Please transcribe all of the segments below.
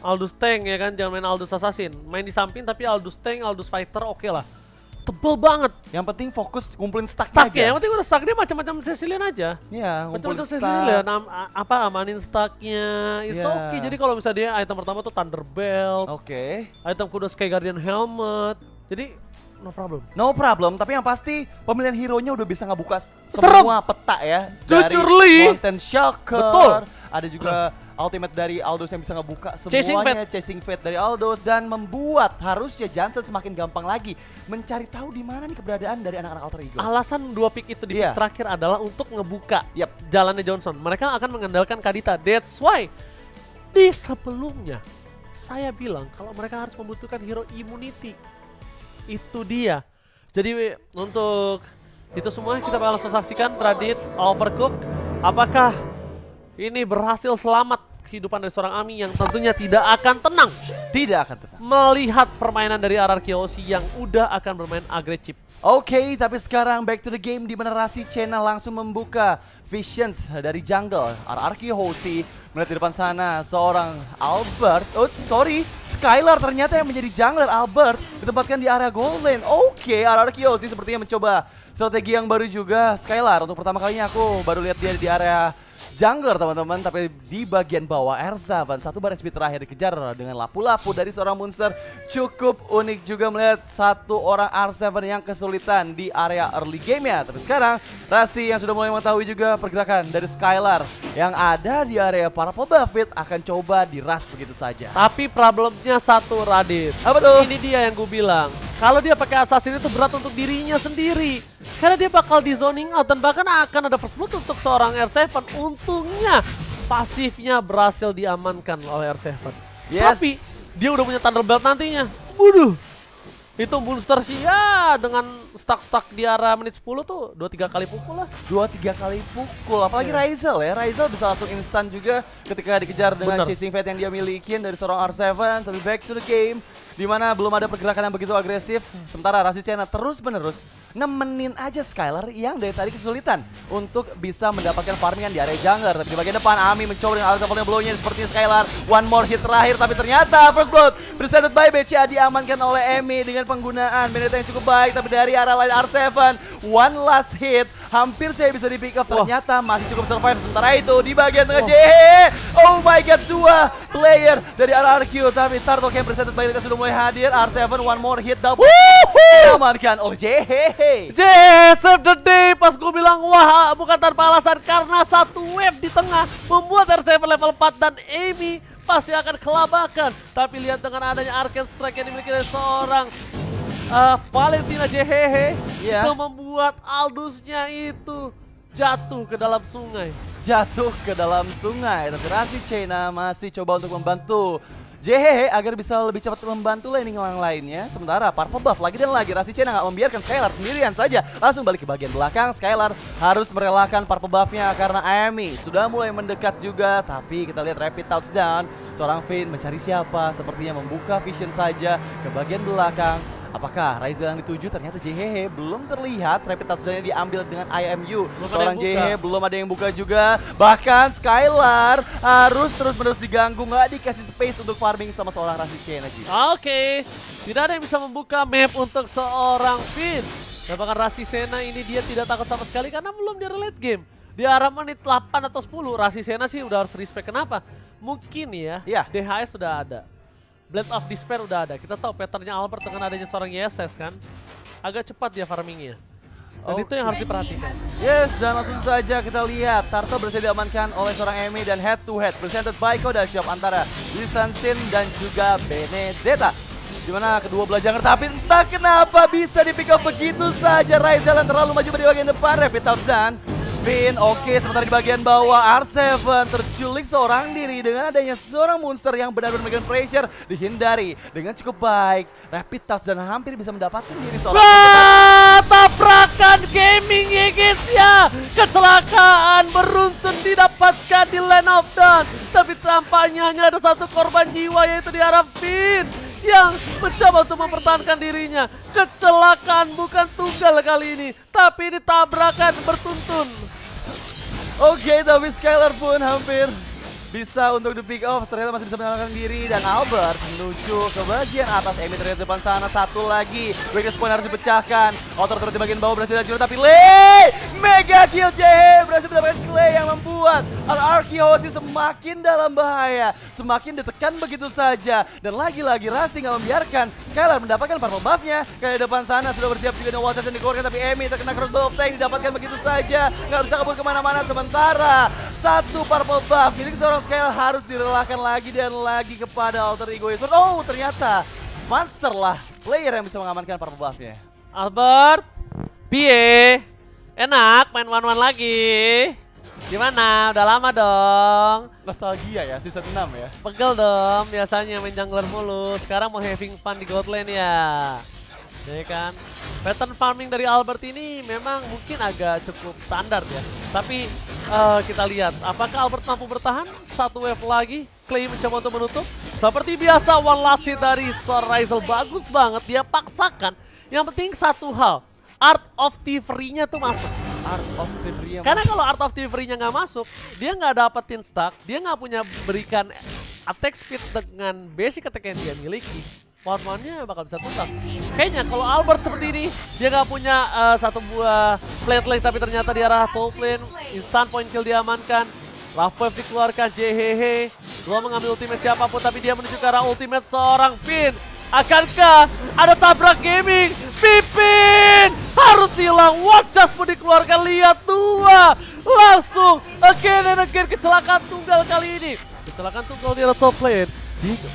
Aldous Tank ya kan, jangan main Aldous Assassin. Main di samping tapi Aldous Tank, Aldous Fighter oke lah. Tebel banget. Yang penting fokus kumpulin stack Stuck aja. ya, yang penting udah stuck dia macam-macam Cecilian aja. Iya, ngumpulin Macam-macam stack. Cecilian, amanin stucknya. It's Yeah. okay. Jadi kalau misalnya dia item pertama tuh Thunder Belt, Oke. item kedua Sky Guardian Helmet. Jadi no problem. No problem, tapi yang pasti pemilihan hero-nya udah bisa ngebuka Serem. semua peta ya. Jujurly. Dari Mountain Shocker. Betul. Ada juga ultimate dari Aldous yang bisa ngebuka Chasing semuanya. Chasing Fate dari Aldous dan membuat harusnya Jansen semakin gampang lagi mencari tahu di mana nih keberadaan dari anak-anak Alter Ego. Alasan dua pick itu di Iya. pick terakhir adalah untuk ngebuka Yap. jalannya Johnson. Mereka akan mengandalkan Kadita. That's why di sebelumnya saya bilang kalau mereka harus membutuhkan hero immunity. Itu dia. Jadi untuk itu semua kita bakal langsung saksikan Radit Overcook. Apakah ini berhasil selamat kehidupan dari seorang Ami yang tentunya tidak akan tenang Tidak akan tetap. melihat permainan dari RRQ Aussie yang udah akan bermain agresif. Oke, tapi sekarang back to the game di mana Rasi Chena langsung membuka Visions dari jungle. RRQ Hoshi melihat di depan sana seorang Albert. Oh, sorry, Skylar ternyata yang menjadi jungler. Albert ditempatkan di area gold lane. Oke, RRQ Hoshi sepertinya mencoba strategi yang baru juga. Skylar untuk pertama kalinya aku baru lihat dia di area jungler teman-teman, tapi di bagian bawah Erzavan satu bar SP terakhir dikejar dengan lapu-lapu dari seorang monster. Cukup unik juga melihat satu orang R7 yang kesulitan di area early game ya. Tapi sekarang Rasi yang sudah mulai mengetahui juga pergerakan dari Skylar yang ada di area para Buffet akan coba diras begitu saja. Tapi problemnya satu Radit. Apa tuh? Ini dia yang gue bilang. Kalau dia pakai assassin itu berat untuk dirinya sendiri. Karena dia bakal di zoning out dan bahkan akan ada first blood untuk seorang R7. Untungnya pasifnya berhasil diamankan oleh R7. Yes. Tapi dia udah punya Thunder Belt nantinya. Waduh. Itu monster sih ya dengan stuck di area menit 10 tuh 2-3 kali pukul lah. 2-3 kali pukul, apalagi Razel ya. Razel bisa langsung instan juga ketika dikejar dengan Bener. chasing fate yang dia milikin dari seorang R7. Tapi back to the game, di mana belum ada pergerakan yang begitu agresif. Sementara Rasi Chena terus-menerus nemenin aja Skylar yang dari tadi kesulitan untuk bisa mendapatkan farmingan di area jungler. Tapi di bagian depan Ami mencoba dengan alat yang blow-nya seperti Skylar. One more hit terakhir, tapi ternyata first blood presented by BCA diamankan oleh Emi dengan penggunaan Benedetta yang cukup baik. Tapi dari arah lain R7, one last hit, hampir saya bisa di pick up. Ternyata masih cukup survive. Sementara itu di bagian tengah JHE, oh my god, dua player dari RRQ. Tapi Turtle Camp presented by BCA sudah mulai hadir. R7 one more hit double diamankan oleh JHE. Save the day. Pas gue bilang wah bukan tanpa alasan, karena satu wave di tengah membuat R7 level 4 dan Amy pasti akan kelabakan. Tapi lihat dengan adanya Arcane Strike yang dimiliki oleh seorang Valentina JHE, Iya. itu membuat Aldous-nya itu jatuh ke dalam sungai. Jatuh ke dalam sungai. Tapi Rasi Chena masih coba untuk membantu JHE agar bisa lebih cepat membantu laning yang lainnya. Sementara Purple Buff lagi dan lagi Rasi Chena nggak membiarkan Skylar sendirian saja. Langsung balik ke bagian belakang. Skylar harus merelakan Purple Buff-nya karena Amy sudah mulai mendekat juga. Tapi kita lihat rapid touchdown. Seorang Finn mencari siapa? Sepertinya membuka vision saja ke bagian belakang. Apakah Razel yang dituju? Ternyata JHE belum terlihat. Rapid touchdown-nya diambil dengan IMU. Belum ada Seorang yang buka. JHE belum ada yang buka juga. Bahkan Skylar harus terus-menerus diganggu, nggak dikasih space untuk farming sama seorang Rasi Chena. Oke, tidak ada yang bisa membuka map untuk seorang Finn. Dan bahkan Rasi Sena ini dia tidak takut sama sekali karena belum di late game. Di arah menit 8 atau 10, Rasi Sena sih udah harus respect. Kenapa? Mungkin ya, Iya. DHS sudah ada. Blade of Despair udah ada. Kita tahu patternnya Albert dengan adanya seorang YSS kan. Agak cepat dia farmingnya. Dan itu yang harus diperhatikan. Yes, dan langsung saja kita lihat Turtle berhasil diamankan oleh seorang Emi dan head to head presented by Koda Shop antara Lisansin dan juga Benedetta. Dimana kedua belah jungler, tapi entah kenapa bisa di pick up begitu saja. Razel yang terlalu maju di bagian depan, rapid touchdown. Finn, oke, sementara di bagian bawah R7 terculik seorang diri dengan adanya seorang monster yang benar-benar memberikan pressure, dihindari dengan cukup baik. Rapid touch dan hampir bisa mendapatkan diri seorang Tabrakan gaming ya guys ya. Kecelakaan beruntun didapatkan di Land of Dawn. Tapi tampaknya hanya ada satu korban jiwa, yaitu di arah Finn yang mencoba untuk mempertahankan dirinya. Kecelakaan bukan tunggal kali ini, tapi ini tabrakan bertuntun. Oke, tapi Skylar pun hampir bisa untuk di pick off, ternyata masih bisa menyelamatkan diri. Dan Albert menuju ke bagian atas, Emi terlihat depan sana, satu lagi. Weakness point harus dipecahkan, Outer terlihat di bagian bawah berhasil dan tapi Lee! Mega kill JH berhasil mendapatkan Clay yang membuat Arkehosi semakin dalam bahaya, semakin ditekan begitu saja. Dan lagi-lagi Rasi nggak membiarkan Skylar mendapatkan purple buff-nya. Kayak depan sana sudah bersiap juga dengan Waters yang dikeluarkan, tapi Emi terkena cross of tank didapatkan begitu saja, nggak bisa kabur kemana-mana. Sementara satu purple buff milik seorang Skylar harus direlakan lagi dan lagi kepada Alter Ego Esports. Oh, ternyata Monster lah player yang bisa mengamankan purple buff-nya. Albert, Pie, enak main one-one lagi. Gimana? Udah lama dong. Nostalgia ya, season 6 ya. Pegel dong, biasanya main jungler mulu. Sekarang mau having fun di God Lane ya. Ya kan? Pattern farming dari Albert ini memang mungkin agak cukup standar ya. Tapi kita lihat apakah Albert mampu bertahan. Satu wave lagi, Clay mencoba untuk menutup. Seperti biasa one last hit dari Rizel bagus banget. Dia paksakan. Yang penting satu hal, Art of Thievery-nya tuh masuk. Art of Thievery. Karena kalau Art of Thievery-nya nggak masuk, dia nggak dapetin stack, dia nggak punya berikan attack speed dengan basic attack yang dia miliki. One-one-nya bakal bisa tuntas. Kayaknya kalau Albert seperti ini, dia nggak punya satu buah plate lane, tapi ternyata di arah top lane, instant point kill diamankan. Love wave dikeluarkan, JHH belum mengambil ultimate siapapun, tapi dia menuju ke arah ultimate seorang Finn. Akankah ada tabrak gaming? Pipin harus hilang. Watchas pun dikeluarkan, lihat dua. Langsung again and again kecelakaan tunggal kali ini. Kecelakaan tunggal di arah top lane.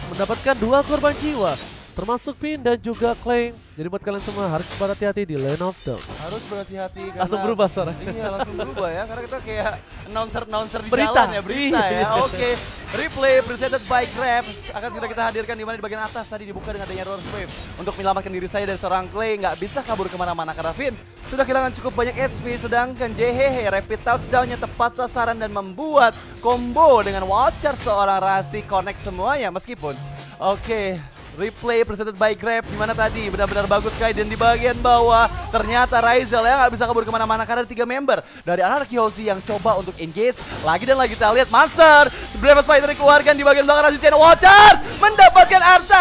Mendapatkan dua korban jiwa, termasuk Finn dan juga Clay. Jadi buat kalian semua harus berhati-hati di Lane of Dawn. Harus berhati-hati karena langsung berubah suara. Iya, langsung berubah ya, karena kita kayak announcer di Berita. jalan ya, berita Iya. ya. Oke, replay presented by Grab akan segera kita hadirkan, di mana di bagian atas tadi dibuka dengan adanya Roar Wave untuk menyelamatkan diri saya dari seorang Clay. Nggak bisa kabur kemana-mana karena Finn sudah kehilangan cukup banyak HP, sedangkan JHH rapid touchdown-nya tepat sasaran dan membuat combo dengan Watcher seorang Rasi connect semuanya meskipun. Oke, replay presented by Grab, dimana tadi benar-benar bagus sekali. Dan di bagian bawah ternyata Rizel ya nggak bisa kabur kemana-mana karena ada 3 member dari Arkehosi yang coba untuk engage lagi dan lagi. Kita lihat Monster Brave Spider dikeluarkan di bagian belakang. Rasi Channel Watchers mendapatkan R7,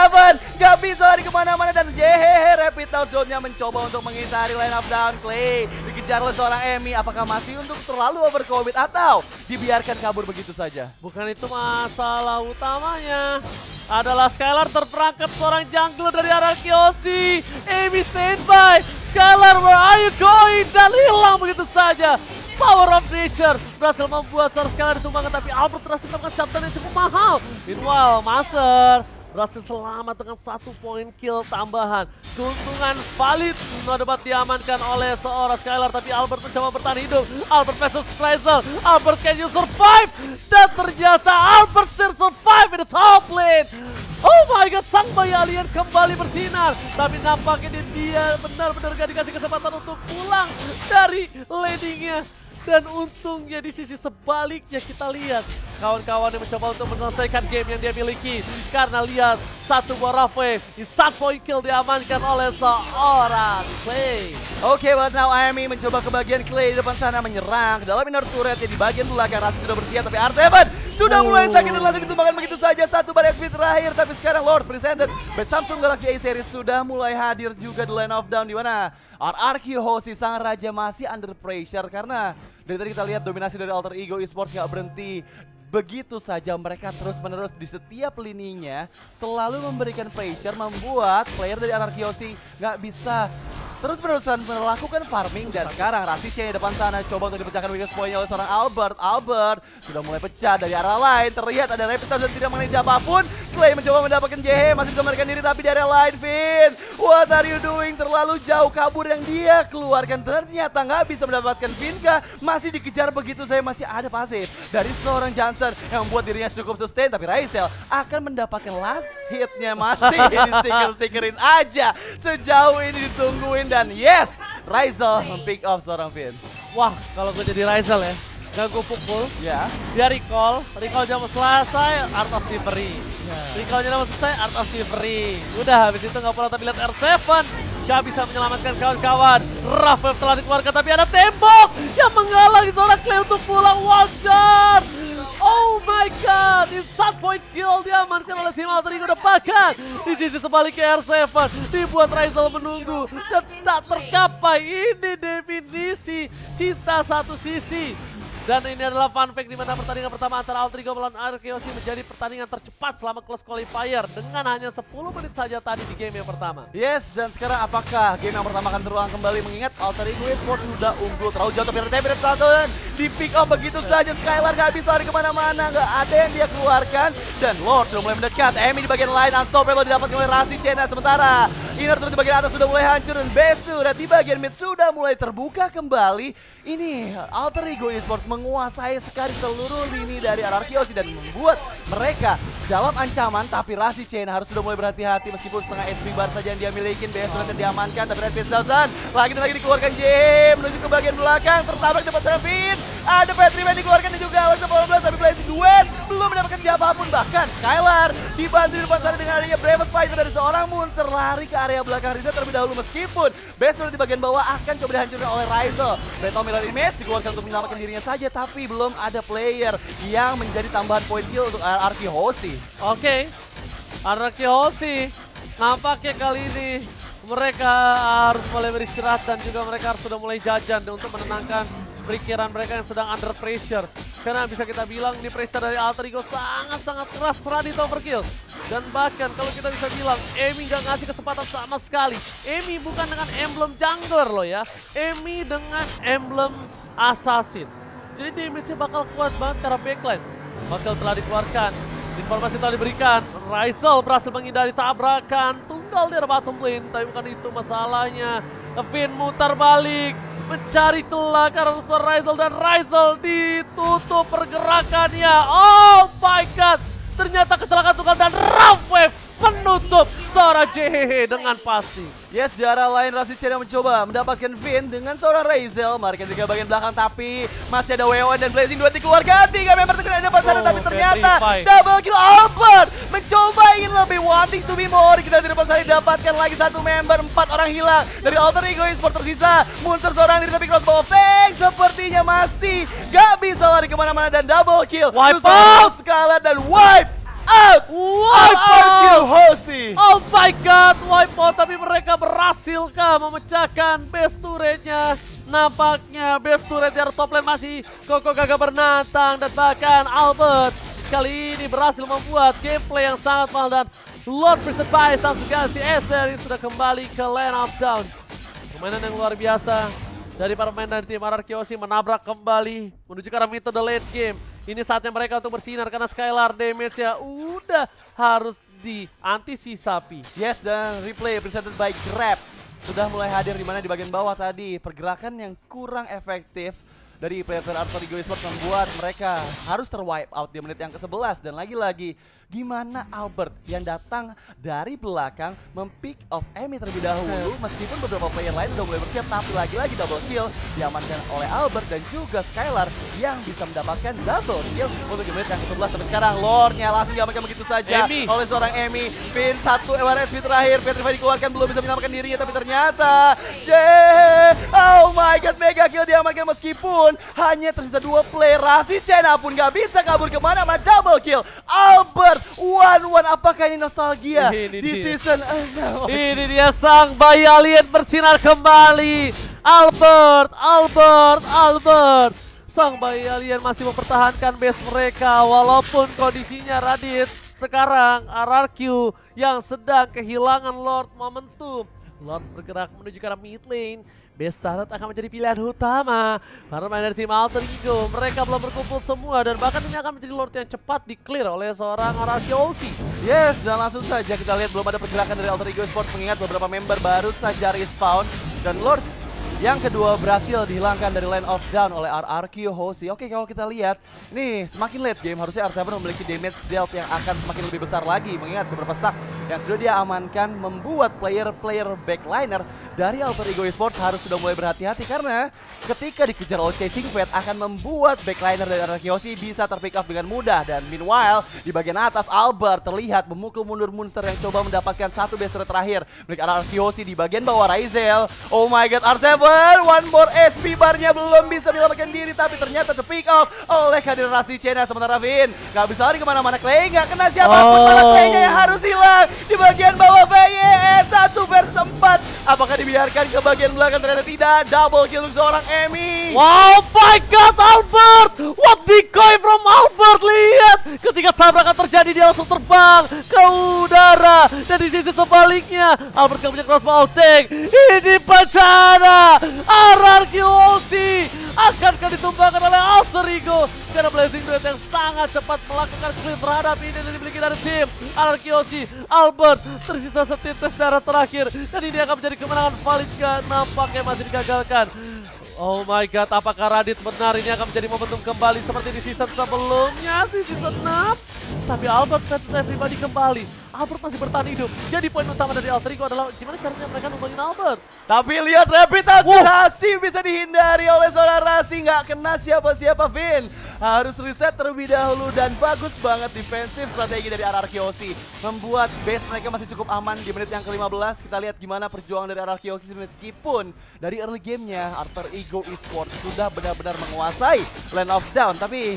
nggak bisa lari kemana-mana. Dan JHH rapid touchdown-nya mencoba untuk mengitari line up down. Clay dikejar oleh seorang Emi. Apakah masih untuk terlalu overcommit atau dibiarkan kabur begitu saja? Bukan itu masalah utamanya. Adalah Skylar terperangkap seorang jungler dari Arkehosi. Emi standby. Skylar, where are you going? Dan hilang begitu saja. Power of nature berhasil membuat seorang Skylar ditumbangkan, tapi Albert berhasil melakukan shutdown yang cukup mahal. Meanwhile, Master berhasil selamat dengan 1 point kill tambahan. Keuntungan valid dapat diamankan oleh seorang Skylar, tapi Albert mencoba bertahan hidup. Albert versus Rizel. Albert, can you survive? Dan ternyata Albert still survive in the top lane. Oh my god, sang bayi alien kembali bersinar. Tapi nampaknya dia benar-benar gak dikasih kesempatan untuk pulang dari landingnya. Dan untungnya di sisi sebaliknya kita lihat kawan-kawannya mencoba untuk menyelesaikan game yang dia miliki. Karena lihat satu buah Rafwe, instant point kill diamankan oleh seorang Clay. Oke, but now Emi mencoba ke bagian Clay di depan sana, menyerang ke dalam inner turret di bagian belakang. Rasi sudah bersiap, tapi R7 sudah mulai sakit dan langsung ditumbangkan begitu saja. Satu bar XP terakhir, tapi sekarang Lord presented by Samsung Galaxy A series sudah mulai hadir juga di Line of Down, di mana Arkehosi sang raja masih under pressure karena dari tadi kita lihat dominasi dari Alter Ego Esports nggak berhenti. Begitu saja mereka terus-menerus di setiap lininya selalu memberikan pressure, membuat player dari Arkehosi nggak bisa terus-menerusan melakukan farming. Dan sekarang Rasi C depan sana coba untuk dipecahkan weakness point-nya oleh seorang Albert. Albert sudah mulai pecah dari arah lain. Terlihat ada rapid touch dan tidak mengenai siapapun. Clay mencoba mendapatkan JH, masih bisa melarikan diri tapi dari arah lain. Finn, what are you doing? Terlalu jauh kabur yang dia keluarkan. Ternyata nggak bisa mendapatkan Vinka. Masih dikejar begitu saya, masih ada pasif dari seorang Johnson yang membuat dirinya cukup sustain. Tapi Rizel akan mendapatkan last hitnya, masih di stiker-stikerin aja. Sejauh ini ditungguin. Dan yes, Rizel pick off seorang Finn. Wah, kalau gue jadi Rizel ya, gak gue pukul. Ya. Dia recall jam selesai Art of Thievery. Recallnya jam selesai Art of Thievery. Udah habis itu gak pernah, tapi lihat R7 gak bisa menyelamatkan kawan-kawan. Rafael telah dikeluarkan, tapi ada tembok yang menghalangi seorang Clay untuk pulang. Watcher. Oh my god. point kill diamankan oleh tim Alter Ego. Bahkan di sisi sebaliknya R7 dibuat Raisel menunggu dan tak tercapai. Ini definisi cinta satu sisi. Dan ini adalah fun fact di mana pertandingan pertama antara Alter Ego melawan Arkeosi menjadi pertandingan tercepat selama kelas qualifier dengan hanya 10 menit saja tadi di game yang pertama. Yes, dan sekarang apakah game yang pertama akan terulang kembali mengingat Alter Ego Esports sudah unggul terlalu jauh tapi Retemir satu dan di pick up begitu saja. Skylar gak bisa lari kemana-mana, gak ada yang dia keluarkan dan Lord sudah mulai mendekat. Emi di bagian lain unstoppable didapatkan oleh Rasi Chena, sementara Inner turret di bagian atas sudah mulai hancur dan Best dan di bagian mid sudah mulai terbuka kembali. Ini Alter Ego Esports menguasai sekali seluruh lini dari Arkeosi dan membuat mereka dalam ancaman, tapi Rasi Chena harus sudah mulai berhati-hati meskipun setengah SP bar saja yang dia milikin. BS sudah diamankan tapi Red Face Dalsan lagi dan lagi dikeluarkan Jim menuju ke bagian belakang, tertabrak dapat Serafin. Ada Patriman dikeluarkan dan juga Alex 18 tapi Blazing Duet belum mendapatkan siapapun. Bahkan Skylar dibantu di depan sana dengan adanya Bravest Fighter dari seorang Monster lari ke area belakang Riza terlebih dahulu meskipun BS sudah di bagian bawah akan coba dihancurkan oleh Raisel. Beto Miller image dikeluarkan untuk menyelamatkan dirinya saja tapi belum ada player yang menjadi tambahan point kill untuk Arkeosi. Oke, Arkeosi nampaknya kali ini mereka harus mulai beristirahat dan juga mereka harus sudah mulai jajan untuk menenangkan pikiran mereka yang sedang under pressure. Karena bisa kita bilang ini pressure dari Alter Ego sangat-sangat keras Radit overkill. Dan bahkan kalau kita bisa bilang Emi gak ngasih kesempatan sama sekali. Emi bukan dengan emblem jungler loh ya. Emi dengan emblem assassin. Jadi damage-nya bakal kuat banget karena backline. Bakal telah dikeluarkan. Informasi telah diberikan. Raisel berhasil menghindari tabrakan. Tunggal di bottom lane. Tapi bukan itu masalahnya. Vin mutar balik. Mencari celah karena Raisel dan Raisel ditutup pergerakannya. Oh my god. Ternyata kecelakaan tunggal dan rough wave penutup seorang JHH dengan pasti. Yes, di arah lain Rasi Chena mencoba mendapatkan Vin dengan seorang Raisel. Marikan juga bagian belakang tapi masih ada WON dan Blazing Duet dikeluarkan. 3 member terkena depan sana tapi ternyata double kill Albert. Mencoba ingin lebih wanting to be more. Kita di depan sana didapatkan lagi 1 member. 4 orang hilang dari Alter Ego Esports tersisa. Monster seorang diri tapi crossbow of tank sepertinya masih gak bisa lari kemana-mana dan double kill. Wipe out! Skylar dan wipe out! Wipe out! Hosi. Oh my god, wipe out tapi mereka berhasilkah memecahkan base turretnya? Nampaknya base turret dari top lane masih kokoh gagah bernantang dan bahkan Albert kali ini berhasil membuat gameplay yang sangat mahal dan Lord Priestess Bias dan juga si Acer yang sudah kembali ke lane of down. Permainan yang luar biasa dari para pemain dari tim Arkeosi menabrak kembali menuju ke arah mid to the late game. Ini saatnya mereka untuk bersinar karena Skylar damage-nya udah harus diantisipasi. Yes, dan replay presented by Grab sudah mulai hadir di mana di bagian bawah tadi pergerakan yang kurang efektif dari player Alter Ego Esports membuat mereka harus terwipe out di menit yang ke-11 dan lagi-lagi gimana Albert yang datang dari belakang mempick off Emi terlebih dahulu meskipun beberapa player lain sudah mulai bersiap tapi lagi-lagi double kill diamankan oleh Albert dan juga Skylar yang bisa mendapatkan double kill untuk di menit yang ke-11 tapi sekarang Lordnya langsung diamankan begitu saja oleh seorang Emi. Pin 1 RSP terakhir, Petrify dikeluarkan belum bisa menyelamatkan dirinya tapi ternyata oh my god, mega kill diamankan meskipun hanya tersisa 2 player. Rasi Chena pun gak bisa kabur kemana-mana, double kill Albert 1-1. Apakah ini nostalgia di season 6? Ini dia sang bayi alien bersinar kembali. Albert. Sang bayi alien masih mempertahankan base mereka walaupun kondisinya Radit sekarang RRQ yang sedang kehilangan Lord momentum. Lord bergerak menuju ke arah mid lane. Base turret akan menjadi pilihan utama para pemain dari tim Alter Ego. Mereka belum berkumpul semua dan bahkan ini akan menjadi Lord yang cepat di-clear oleh seorang Arkeosi. Yes, dan langsung saja kita lihat belum ada pergerakan dari Alter Ego Esports mengingat beberapa member baru saja respawn dan Lord yang kedua berhasil dihilangkan dari line of down oleh RRQ Hosi. Oke, kalau kita lihat nih semakin late game harusnya R7 memiliki damage dealt yang akan semakin lebih besar lagi mengingat beberapa stack yang sudah dia amankan membuat player backliner dari Alter Ego Esports harus sudah mulai berhati-hati karena ketika dikejar oleh Chasing Fate akan membuat backliner dari RRQ Hoshi bisa terpick up dengan mudah. Dan meanwhile di bagian atas Albert terlihat memukul mundur monster yang coba mendapatkan satu base turret terakhir milik RRQ Hoshi. Di bagian bawah Raizel, oh my god, R7 one more HP barnya belum bisa menyelamatkan diri tapi ternyata terpick up oleh generasi China. Sementara Vin gak bisa lari kemana-mana, Clay gak kena siapapun, malah Claynya yang harus hilang. Di bagian bawah VYN 1 versus 4, apakah dibiarkan ke bagian belakang? Ternyata tidak, double kill untuk seorang Emi. Wow, my god, Albert! What decoy from Albert, lihat! Ketika tabrakan terjadi dia langsung terbang ke udara. Dan di sisi sebaliknya, Albert gak punya crossbow outing. Ini bencana! RRQ Hoshi akankah ditumbangkan oleh Alter Ego? Karena Blazing Duet yang sangat cepat melakukan clear terhadap ini yang dimiliki dari tim RRQ Hoshi. Albert tersisa setites darah terakhir dan ini akan menjadi kemenangan valid, nampaknya masih digagalkan. Oh my god, apakah Radit benar ini akan menjadi momentum kembali seperti di season sebelumnya, di season 6? Tapi Albert versus everybody kembali. Albert masih bertahan hidup. Jadi poin utama dari Alter Ego adalah gimana caranya mereka numbangin Albert. Tapi lihat rehabilitasi bisa dihindari oleh seorang Rasi, nggak kena siapa-siapa. Vin harus reset terlebih dahulu dan bagus banget defensif strategi dari RRQ Hoshi membuat base mereka masih cukup aman di menit yang ke-15. Kita lihat gimana perjuangan dari RRQ Hoshi meskipun dari early gamenya Alter Ego Esports sudah benar-benar menguasai Land of Down. Tapi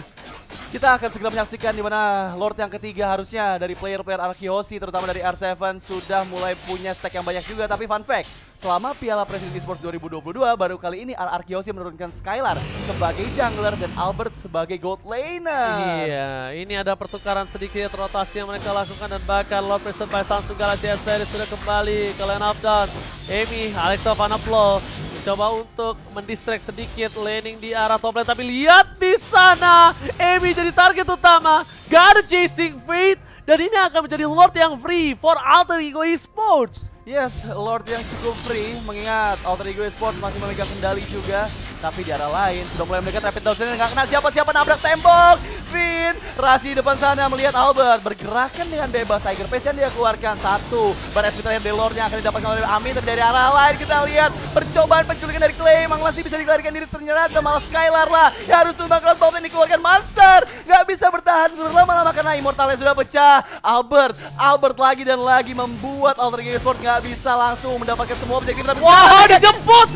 kita akan segera menyaksikan di mana Lord yang ketiga harusnya dari player-player RRQ Hoshi terutama dari R7 sudah mulai punya stack yang banyak juga. Tapi fun fact, selama Piala Presiden Esports 2022 baru kali ini RRQ Hoshi menurunkan Skylar sebagai jungler dan Albert sebagai gold laner. Iya, ini ada pertukaran sedikit rotasi yang mereka lakukan dan bahkan Lord Preston by Samsung Galaxy S-Series sudah kembali ke line up down. Emi, Alexa Vanaplo coba untuk mendistract sedikit laning di arah top lane, tapi lihat di sana Emi jadi target utama, gak ada Chasing Fate dan ini akan menjadi Lord yang free for Alter Ego Esports. Yes, Lord yang cukup free mengingat Alter Ego Esports masih memegang kendali juga. Tapi di arah lain sudah mulai mendekat rapid down dan nggak kena siapa-siapa, nabrak tembok. Vin, Rasi di depan sana melihat Albert bergerakan dengan bebas. Tiger Pace yang dia keluarkan satu. Bar SP dari Lord yang akan didapatkan oleh Amin. Dan dari arah lain kita lihat percobaan penculikan dari Clay. Mang masih bisa dilarikan diri, ternyata malah Skylar lah yang harus tumbang crossbow yang dikeluarkan. Monster nggak bisa bertahan lama-lama karena Immortalnya sudah pecah. Albert lagi dan lagi membuat Alter Ego Esports nggak bisa langsung mendapatkan semua objektif. Tapi wah, dijemput!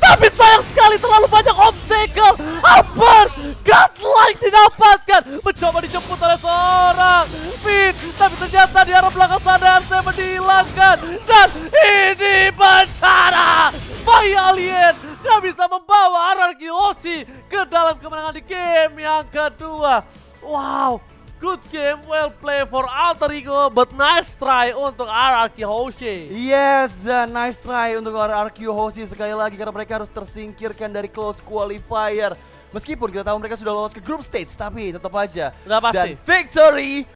Tapi sayang sekali terlalu banyak obstacle. Albert godlike didapatkan, mencoba dijemput oleh seorang Vin, tapi ternyata di arah belakang sana RC dihilangkan dan ini bencana. Bayi Alien gak bisa membawa RRQ Hoshi ke dalam kemenangan di game yang kedua. Wow, good game, well play for Alter Ego, but nice try untuk RRQ Hoshi. Yes, dan nice try untuk RRQ Hoshi sekali lagi karena mereka harus tersingkirkan dari close qualifier. Meskipun kita tahu mereka sudah lolos ke group stage, tapi tetap aja. Udah pasti. Dan victory